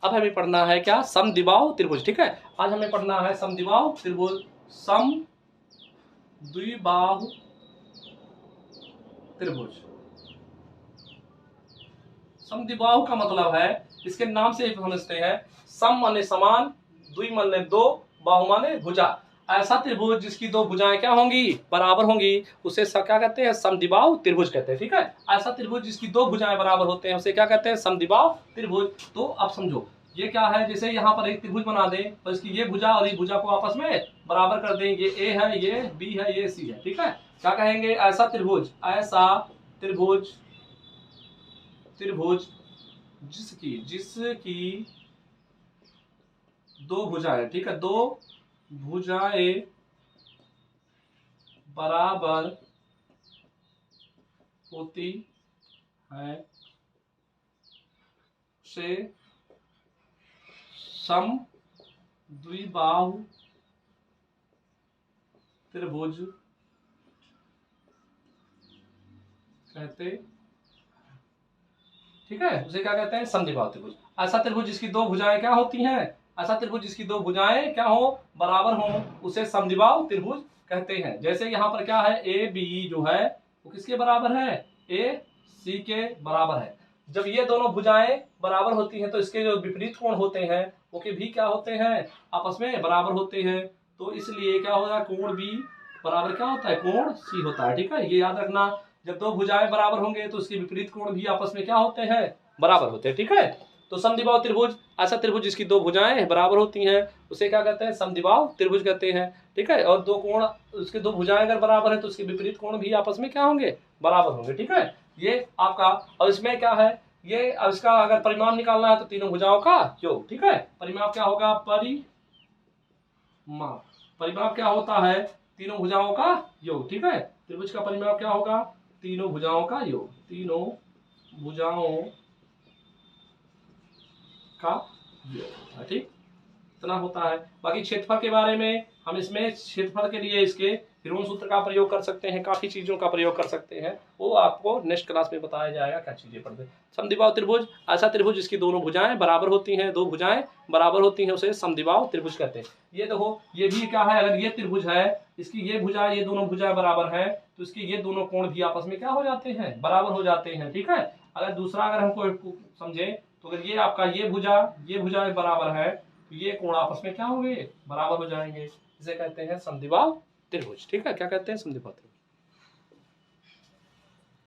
अब हमें पढ़ना है क्या, समद्विबाहु त्रिभुज। ठीक है, आज हमें पढ़ना है समद्विबाहु त्रिभुज, समद्विबाहु त्रिभुज। समद्विबाहु का मतलब है, इसके नाम से ही समझते हैं, सम माने समान, द्वि माने दो, बाहु माने भुजा। ऐसा त्रिभुज जिसकी दो भुजाएं क्या होंगी, बराबर होंगी, उसे क्या कहते हैं, समद्विबाहु त्रिभुज कहते हैं। ठीक है, ऐसा त्रिभुज जिसकी दो भुजाएं बराबर होते हैं उसे क्या कहते हैं, समद्विबाहु त्रिभुज। तो अब समझो ये क्या है, जैसे यहाँ पर एक त्रिभुज बना दें तो इसकी ये भुजा और ये भुजा को आपस में बराबर कर दें, ये ए है, ये बी है, ये सी है। ठीक है, क्या कहेंगे, ऐसा त्रिभुज, ऐसा त्रिभुज, त्रिभुज जिसकी दो भुजाएं, ठीक है, दो भुजाएं बराबर होती है से समद्विबाहु त्रिभुज कहते। ठीक है, उसे क्या कहते हैं, समद्विबाहु त्रिभुज। ऐसा त्रिभुज जिसकी दो भुजाएं क्या होती हैं, ऐसा त्रिभुज जिसकी दो भुजाएं क्या हो, बराबर हो, उसे समद्विबाहु त्रिभुज कहते हैं। जैसे यहाँ पर क्या है, ए बी जो है वो किसके बराबर है, ए सी के बराबर है। जब ये दोनों भुजाएं बराबर होती हैं तो इसके जो विपरीत कोण होते हैं वो के भी क्या होते हैं, आपस में बराबर होते हैं। तो इसलिए क्या होगा, कोण बी बराबर क्या होता है, कोण सी होता है। ठीक है, ये याद रखना, जब दो भुजाएं बराबर होंगे तो उसके विपरीत कोण भी आपस में क्या होते हैं, बराबर होते हैं। ठीक है, तो समद्विबाहु त्रिभुज, ऐसा त्रिभुज जिसकी दो भुजाएं बराबर होती हैं उसे क्या कहते हैं, समद्विबाहु त्रिभुज कहते हैं। ठीक है, और दो कोण, उसके दो भुजाएं अगर बराबर है तो उसके विपरीत कोण भी आपस में क्या होंगे, बराबर होंगे। ठीक है, ये आपका, और इसमें क्या है, ये इसका अगर परिमाप निकालना है तो तीनों भुजाओं का योग। ठीक है, परिमाप क्या होगा, परिमाप, परिमाप क्या होता है, तीनों भुजाओं का योग। ठीक है, त्रिभुज का परिमाप क्या होगा, तीनों भुजाओं का योग, तीनों भुजाओं का योग। ठीक, इतना होता है। बाकी क्षेत्रफल के बारे में हम इसमें क्षेत्रफल के लिए इसके हिरोन सूत्र का प्रयोग कर सकते हैं, काफी चीजों का प्रयोग कर सकते हैं, वो आपको नेक्स्ट क्लास में बताया जाएगा क्या चीजें पढ़ते। समद्विबाहु त्रिभुज, ऐसा त्रिभुज जिसकी दोनों भुजाएं बराबर होती हैं, दो भुजाएं बराबर होती हैं उसे समद्विबाहु त्रिभुज कहते हैं। ये देखो, ये भी क्या है, अगर ये त्रिभुज है, इसकी ये भुजा, ये दोनों भुजाएं बराबर है तो इसकी ये दोनों कोण भी आपस में क्या हो जाते हैं, बराबर हो जाते हैं। ठीक है, अगर दूसरा अगर हमको समझे तो अगर ये आपका ये भुजा बराबर है तो ये कोण आपस में क्या होंगे, बराबर हो जाएंगे, इसे कहते हैं समद्विबाहु त्रिभुज। ठीक है, क्या कहते हैं, समद्विबाहु त्रिभुज।